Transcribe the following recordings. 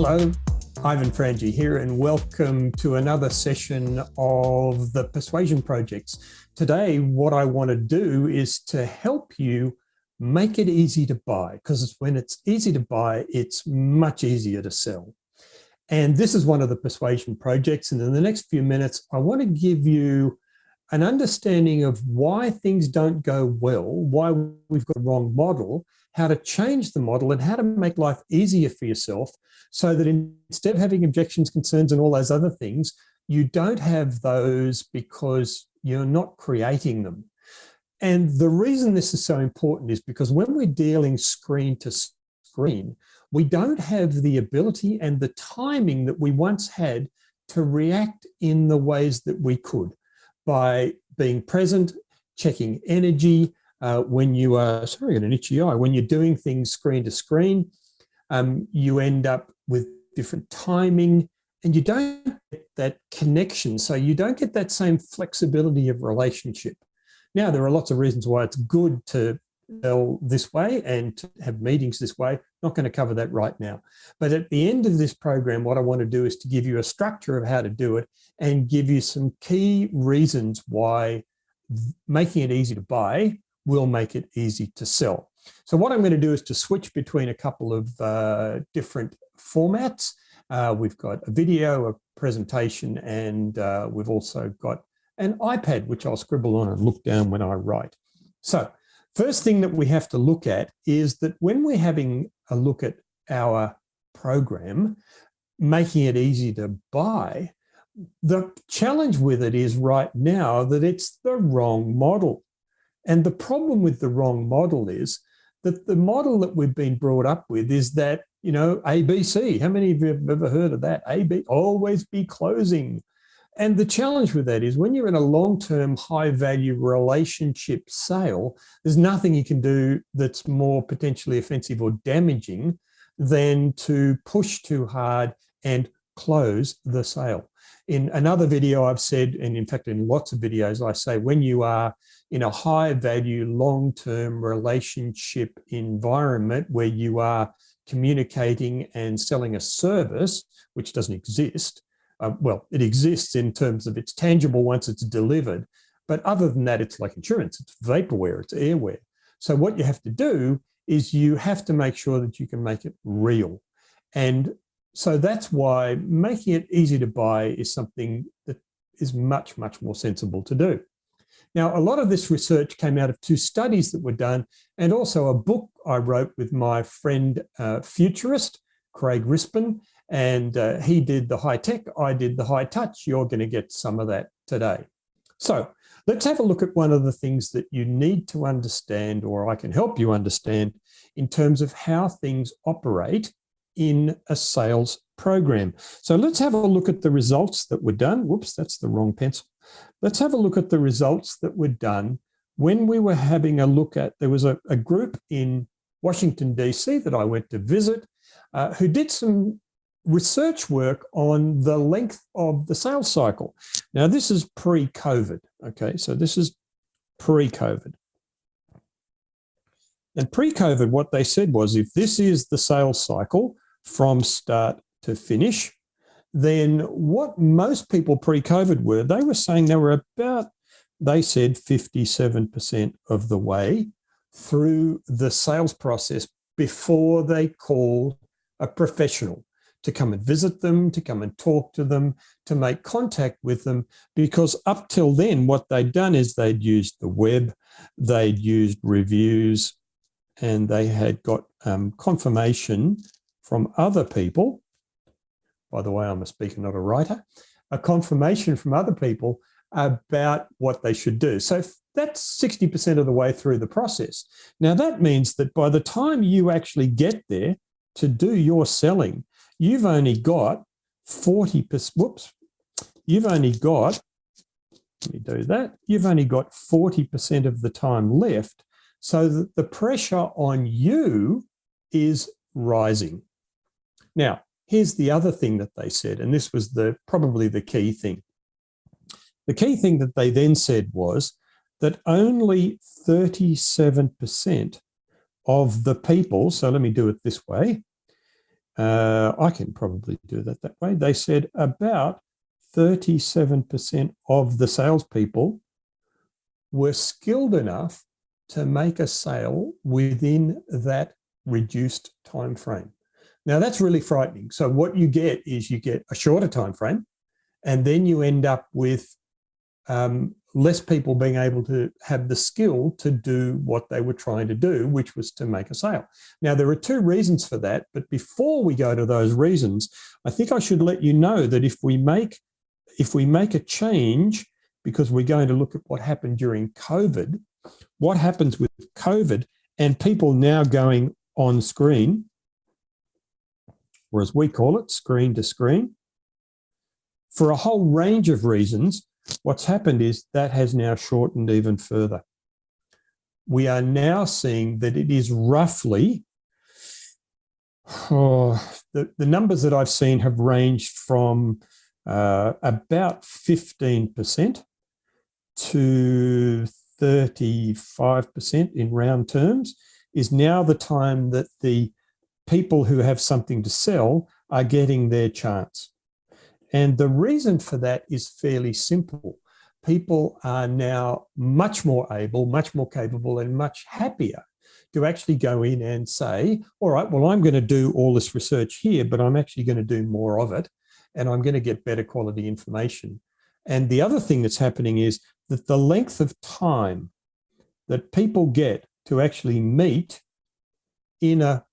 Hello, Ivan Frangi here, and welcome to another session of the Persuasion Projects. Today, what I want to do is to help you make it easy to buy, because when it's easy to buy, it's much easier to sell. And this is one of the Persuasion Projects. And in the next few minutes, I want to give you an understanding of why things don't go well, why we've got the wrong model, how to change the model, and how to make life easier for yourself so that instead of having objections, concerns, and all those other things, you don't have those because you're not creating them. And the reason this is so important is because when we're dealing screen to screen, we don't have the ability and the timing that we once had to react in the ways that we could by being present, checking energy, when you are, sorry, I got an itchy eye, when you're doing things screen to screen, you end up with different timing and you don't get that connection. So you don't get that same flexibility of relationship. Now, there are lots of reasons why it's good to sell this way and to have meetings this way. Not going to cover that right now. But at the end of this program, what I want to do is to give you a structure of how to do it and give you some key reasons why making it easy to buy will make it easy to sell. So what I'm going to do is to switch between a couple of different formats. We've got a video, a presentation, and we've also got an iPad, which I'll scribble on and look down when I write. So first thing that we have to look at is that when we're having a look at our program, making it easy to buy, the challenge with it is right now that it's the wrong model. And the problem with the wrong model is that the model that we've been brought up with is that, you know, ABC. How many of you have ever heard of that? AB, always be closing. And the challenge with that is when you're in a long-term, high-value relationship sale, there's nothing you can do that's more potentially offensive or damaging than to push too hard and close the sale. In another video I've said, and in fact in lots of videos I say, when you are in a high-value, long-term relationship environment where you are communicating and selling a service, which doesn't exist, well, it exists in terms of it's tangible once it's delivered, but other than that, it's like insurance, it's vaporware, it's airware. So what you have to do is you have to make sure that you can make it real. And so that's why making it easy to buy is something that is much, much more sensible to do. Now, a lot of this research came out of two studies that were done and also a book I wrote with my friend, futurist, Craig Rispin, and he did the high tech, I did the high touch. You're going to get some of that today. So let's have a look at one of the things that you need to understand, or I can help you understand, in terms of how things operate in a sales program. So let's have a look at the results that were done. Whoops, that's the wrong pencil. Let's have a look at the results that were done when we were having a look at, there was a group in Washington, DC that I went to visit who did some research work on the length of the sales cycle. Now, this is pre-COVID, okay? So this is pre-COVID. And pre-COVID, what they said was, if this is the sales cycle from start to finish, then what most people pre-COVID were, they were saying they were about, they said 57% of the way through the sales process before they called a professional to come and visit them, to come and talk to them, to make contact with them, because up till then, what they'd done is they'd used the web, they'd used reviews, and they had got confirmation from other people. By the way, I'm a speaker, not a writer, a confirmation from other people about what they should do. So that's 60% of the way through the process. Now, that means that by the time you actually get there to do your selling, you've only got 40%, whoops, you've only got, let me do that, you've only got 40% of the time left, so that the pressure on you is rising. Now, here's the other thing that they said, and this was probably the key thing. The key thing that they then said was that only 37% of the people, so let me do it this way, I can probably do that way. They said about 37% of the salespeople were skilled enough to make a sale within that reduced time frame. Now that's really frightening. So what you get is you get a shorter time frame, and then you end up with less people being able to have the skill to do what they were trying to do, which was to make a sale. Now, there are two reasons for that, but before we go to those reasons, I think I should let you know that if we make a change, because we're going to look at what happened during COVID, what happens with COVID and people now going on screen, or as we call it, screen to screen, for a whole range of reasons, what's happened is that has now shortened even further. We are now seeing that it is roughly, the numbers that I've seen have ranged from about 15% to 35% in round terms, is now the time that the people who have something to sell are getting their chance. And the reason for that is fairly simple. People are now much more able, much more capable, and much happier to actually go in and say, all right, well, I'm going to do all this research here, but I'm actually going to do more of it, and I'm going to get better quality information. And the other thing that's happening is that the length of time that people get to actually meet in a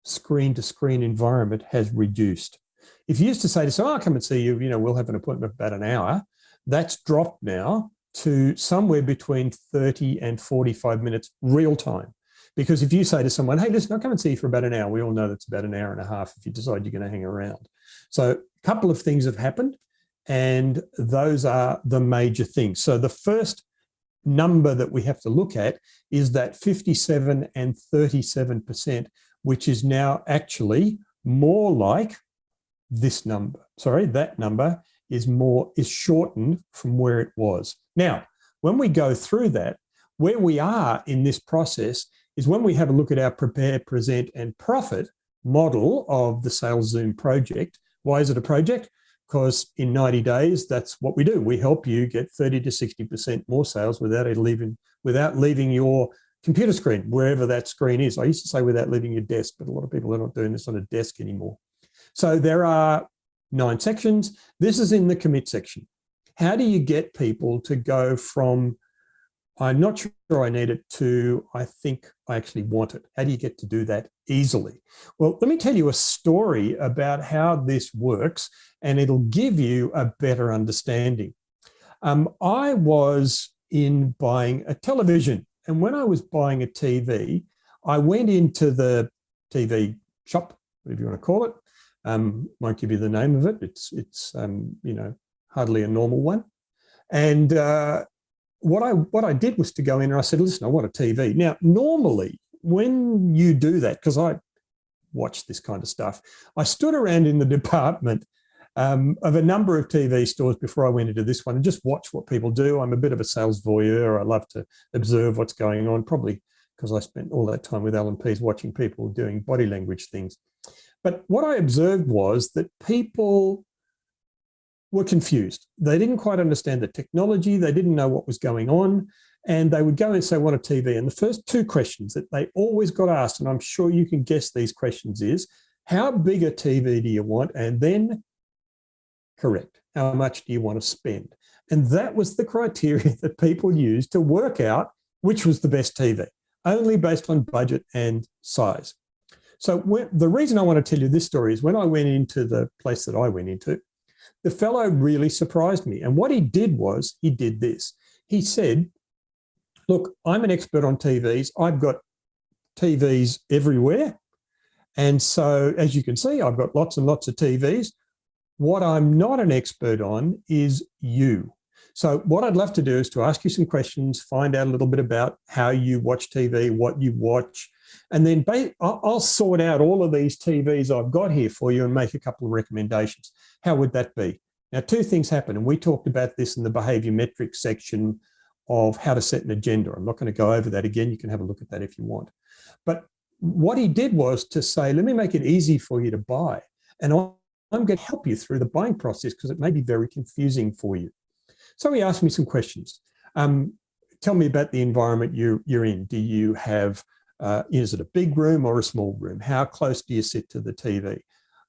screen-to-screen environment has reduced. If you used to say to someone, I'll come and see you, we'll have an appointment for about an hour, that's dropped now to somewhere between 30 and 45 minutes real time. Because if you say to someone, hey, listen, I'll come and see you for about an hour, we all know that's about an hour and a half if you decide you're going to hang around. So a couple of things have happened, and those are the major things. So the first number that we have to look at is that 57 and 37%, which is now actually more like this number. Sorry, that number is shortened from where it was. Now, when we go through that, where we are in this process is when we have a look at our prepare, present, and profit model of the Sales Zoom project. Why is it a project? Because in 90 days, that's what we do. We help you get 30 to 60% more sales without leaving your computer screen, wherever that screen is. I used to say without leaving your desk, but a lot of people are not doing this on a desk anymore. So there are 9 sections. This is in the commit section. How do you get people to go from, I'm not sure I need it, to I think I actually want it? How do you get to do that easily? Well, let me tell you a story about how this works, and it'll give you a better understanding. I was in buying a television, and when I was buying a TV, I went into the TV shop, whatever you want to call it. Won't give you the name of it. It's hardly a normal one. And what I did was to go in and I said, listen, I want a TV. Now, normally when you do that, because I watch this kind of stuff, I stood around in the department of a number of TV stores before I went into this one and just watch what people do. I'm a bit of a sales voyeur. I love to observe what's going on, probably because I spent all that time with L&Ps watching people doing body language things. But what I observed was that people were confused. They didn't quite understand the technology. They didn't know what was going on. And they would go and say, I want a TV. And the first 2 questions that they always got asked, and I'm sure you can guess these questions, is how big a TV do you want? And then, correct, how much do you want to spend? And that was the criteria that people used to work out which was the best TV, only based on budget and size. So the reason I want to tell you this story is when I went into the place that I went into, the fellow really surprised me. And what he did was he did this. He said, look, I'm an expert on TVs. I've got TVs everywhere. And so as you can see, I've got lots and lots of TVs. What I'm not an expert on is you. So what I'd love to do is to ask you some questions, find out a little bit about how you watch TV, what you watch, and then I'll sort out all of these TVs I've got here for you and make a couple of recommendations. How would that be? Now, 2 things happen, and we talked about this in the behavior metrics section of how to set an agenda. I'm not going to go over that again. You can have a look at that if you want. But what he did was to say, let me make it easy for you to buy. And I'm going to help you through the buying process because it may be very confusing for you. So he asked me some questions. Tell me about the environment you're in. Do you have, is it a big room or a small room? How close do you sit to the TV?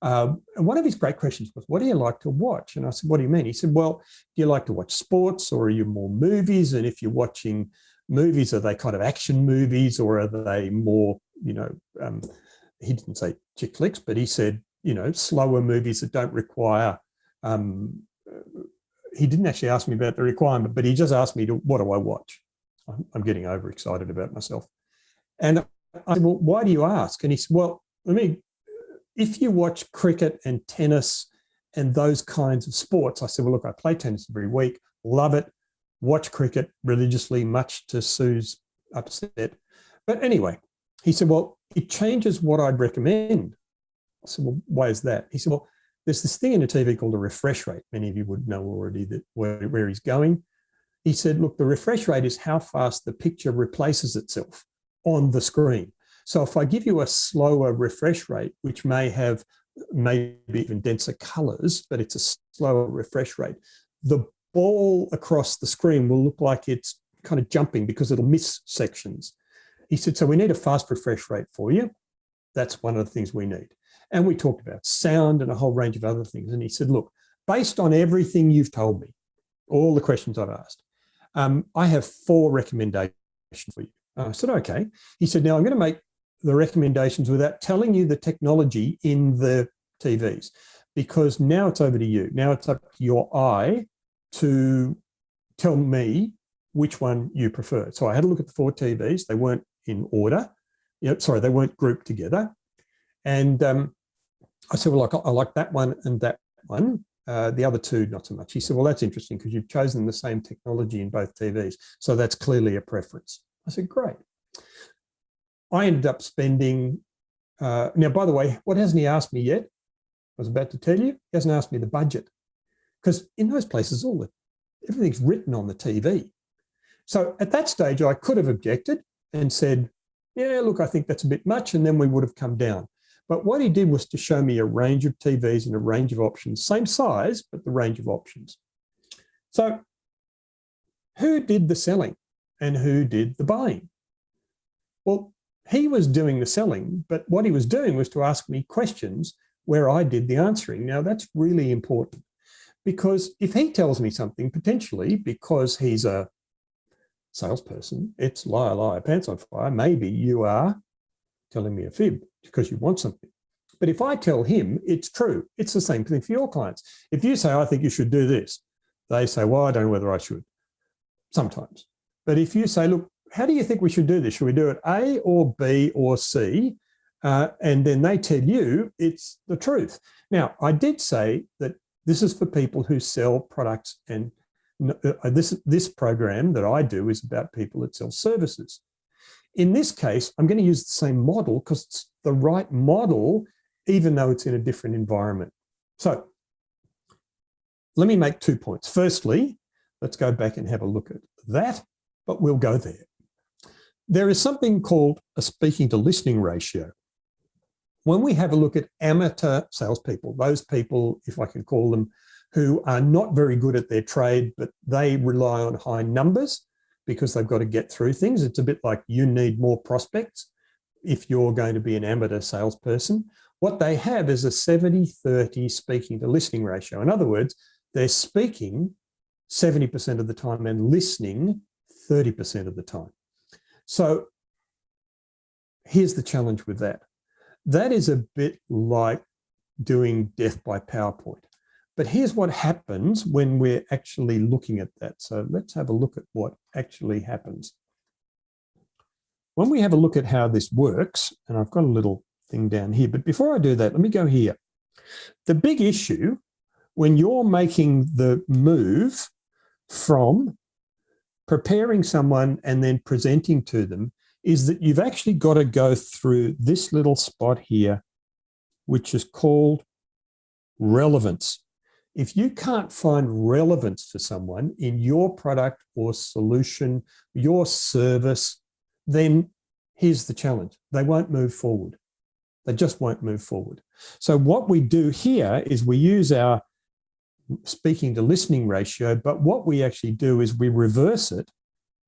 And one of his great questions was, what do you like to watch? And I said, what do you mean? He said, well, do you like to watch sports or are you more movies? And if you're watching movies, are they kind of action movies or are they more, he didn't say chick flicks, but he said, slower movies that don't require, he didn't actually ask me about the requirement, but he just asked me, what do I watch? I'm getting overexcited about myself. And I said, well, why do you ask? And he said, well, if you watch cricket and tennis and those kinds of sports, I said, well, look, I play tennis every week, love it, watch cricket religiously, much to Sue's upset. But anyway, he said, well, it changes what I'd recommend. I said, well, why is that? He said, well, there's this thing in a TV called a refresh rate. Many of you would know already that where he's going. He said, look, the refresh rate is how fast the picture replaces itself on the screen. So if I give you a slower refresh rate, which may have maybe even denser colors, but it's a slower refresh rate, the ball across the screen will look like it's kind of jumping because it'll miss sections. He said, so we need a fast refresh rate for you. That's one of the things we need. And we talked about sound and a whole range of other things. And he said, look, based on everything you've told me, all the questions I've asked, I have 4 recommendations for you. I said, okay. He said, now I'm going to make the recommendations without telling you the technology in the TVs, because now it's over to you. Now it's up to your eye to tell me which one you prefer. So I had a look at the 4 TVs. They weren't in order. They weren't grouped together. And I said, well, I like that one and that one. The other 2, not so much. He said, well, that's interesting because you've chosen the same technology in both TVs. So that's clearly a preference. I said, great. I ended up spending, now, by the way, what hasn't he asked me yet? I was about to tell you, he hasn't asked me the budget, because in those places, everything's written on the TV. So at that stage, I could have objected and said, yeah, look, I think that's a bit much, and then we would have come down. But what he did was to show me a range of TVs and a range of options, same size, but the range of options. So who did the selling and who did the buying? Well, he was doing the selling, but what he was doing was to ask me questions where I did the answering. Now, that's really important, because if he tells me something, potentially because he's a salesperson, it's liar, liar, pants on fire. Maybe you are telling me a fib because you want something. But if I tell him it's true, it's the same thing for your clients. If you say, I think you should do this, they say, well, I don't know whether I should, sometimes. But if you say, look, how do you think we should do this? Should we do it A or B or C? And then they tell you it's the truth. Now, I did say that this is for people who sell products, and this program that I do is about people that sell services. In this case, I'm going to use the same model because it's the right model, even though it's in a different environment. So let me make 2 points. Firstly, let's go back and have a look at that, but we'll go there. There is something called a speaking to listening ratio. When we have a look at amateur salespeople, those people, if I can call them, who are not very good at their trade, but they rely on high numbers because they've got to get through things. It's a bit like you need more prospects if you're going to be an amateur salesperson. What they have is a 70-30 speaking to listening ratio. In other words, they're speaking 70% of the time and listening 30% of the time. So here's the challenge with that. That is a bit like doing death by PowerPoint. But here's what happens when we're actually looking at that. So let's have a look at what actually happens. When we have a look at how this works, and I've got a little thing down here, but before I do that, let me go here. The big issue when you're making the move from preparing someone and then presenting to them is that you've actually got to go through this little spot here, which is called relevance. If you can't find relevance for someone in your product or solution, your service, then here's the challenge. They won't move forward. They just won't move forward. So what we do here is we use our speaking to listening ratio, but what we actually do is we reverse it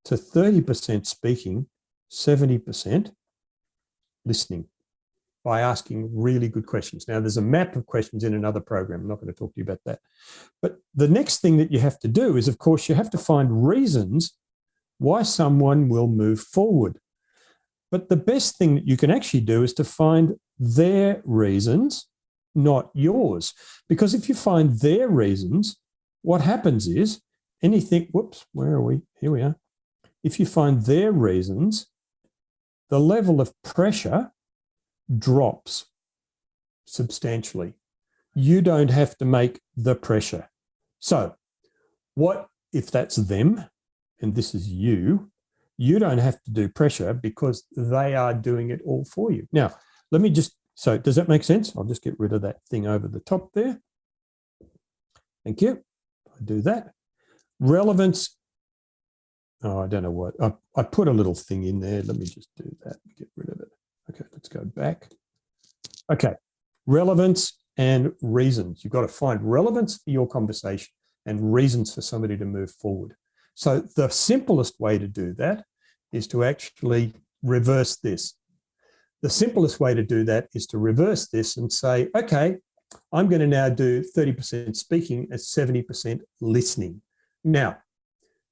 to 30% speaking, 70% listening by asking really good questions. Now, there's a map of questions in another program. I'm not going to talk to you about that. But the next thing that you have to do is, of course, you have to find reasons why someone will move forward. But the best thing that you can actually do is to find their reasons, not yours. Because if you find their reasons, what happens is anything, whoops, where are we? Here we are. If you find their reasons, the level of pressure drops substantially. You don't have to make the pressure. So what if that's them and this is you? You don't have to do pressure because they are doing it all for you. Now, let me just, so does that make sense? I'll just get rid of that thing over the top there. Thank you. I do that. Relevance. Oh, I don't know what. I put a little thing in there. Let me just do that. Get rid of it. Okay, let's go back. Okay, relevance and reasons. You've got to find relevance for your conversation and reasons for somebody to move forward. So the simplest way to do that is to actually reverse this. The simplest way to do that is to reverse this and say, okay, I'm going to now do 30% speaking at 70% listening. Now,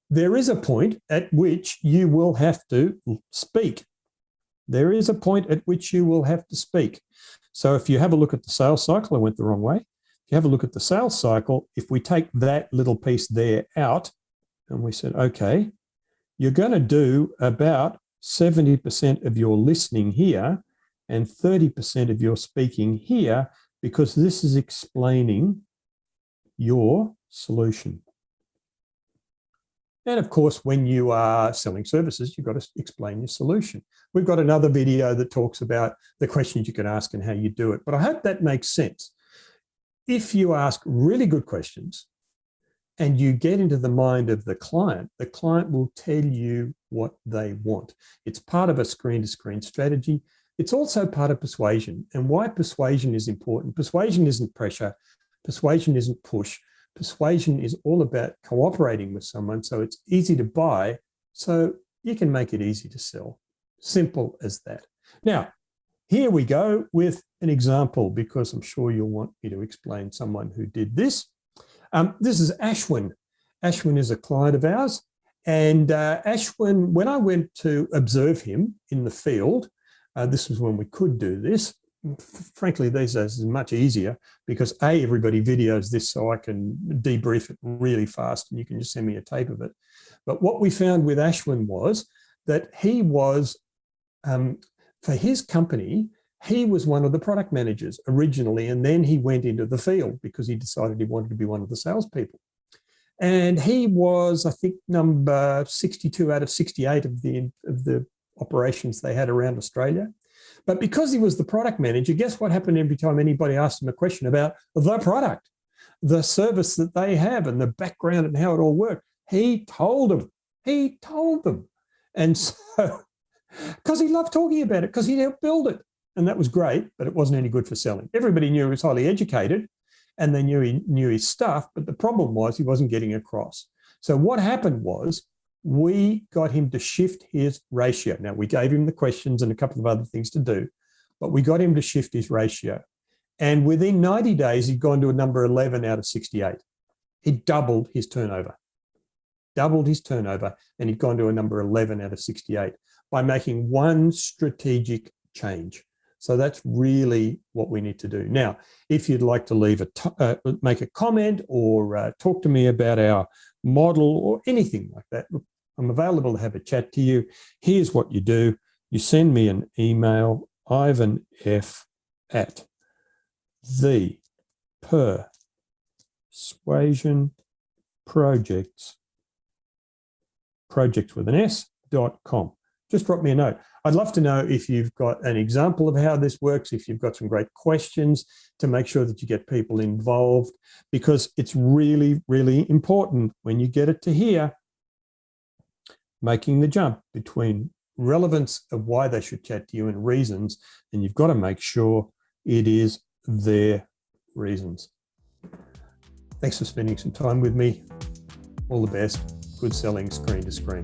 there is a point at which you will have to speak. There is a point at which you will have to speak. So if you have a look at the sales cycle, I went the wrong way. If you have a look at the sales cycle, if we take that little piece there out and we said, okay, you're going to do about 70% of your listening here and 30% of your speaking here, because this is explaining your solution. And of course, when you are selling services, you've got to explain your solution. We've got another video that talks about the questions you can ask and how you do it. But I hope that makes sense. If you ask really good questions and you get into the mind of the client will tell you what they want. It's part of a screen-to-screen strategy. It's also part of persuasion. And why persuasion is important. Persuasion isn't pressure. Persuasion isn't push. Persuasion is all about cooperating with someone so it's easy to buy, so you can make it easy to sell. Simple as that. Now, here we go with an example, because I'm sure you'll want me to explain someone who did this. This is Ashwin. Ashwin is a client of ours. And Ashwin, when I went to observe him in the field, this was when we could do this. Frankly, these days is much easier because everybody videos this, so I can debrief it really fast and you can just send me a tape of it. But what we found with Ashwin was that he was, for his company, he was one of the product managers originally, and then he went into the field because he decided he wanted to be one of the salespeople. And he was, I think, number 62 out of 68 of the operations they had around Australia. But because he was the product manager, guess what happened every time anybody asked him a question about the product, the service that they have and the background and how it all worked? He told them. He told them. And so, because he loved talking about it, because he helped build it. And that was great, but it wasn't any good for selling. Everybody knew he was highly educated and they knew he knew his stuff, but the problem was he wasn't getting across. So what happened was, we got him to shift his ratio. Now, we gave him the questions and a couple of other things to do, but we got him to shift his ratio. And within 90 days, he'd gone to a number 11 out of 68. He doubled his turnover, and he'd gone to a number 11 out of 68 by making one strategic change. So that's really what we need to do. Now, if you'd like to leave make a comment or talk to me about our model or anything like that, look, I'm available to have a chat to you. Here's what you do. You send me an email, ivanf@thepersuasionprojects, project with an S.com. Just drop me a note. I'd love to know if you've got an example of how this works, if you've got some great questions to make sure that you get people involved, because it's really, really important when you get it to here, making the jump between relevance of why they should chat to you and reasons, and you've got to make sure it is their reasons. Thanks for spending some time with me. All the best. Good selling screen to screen.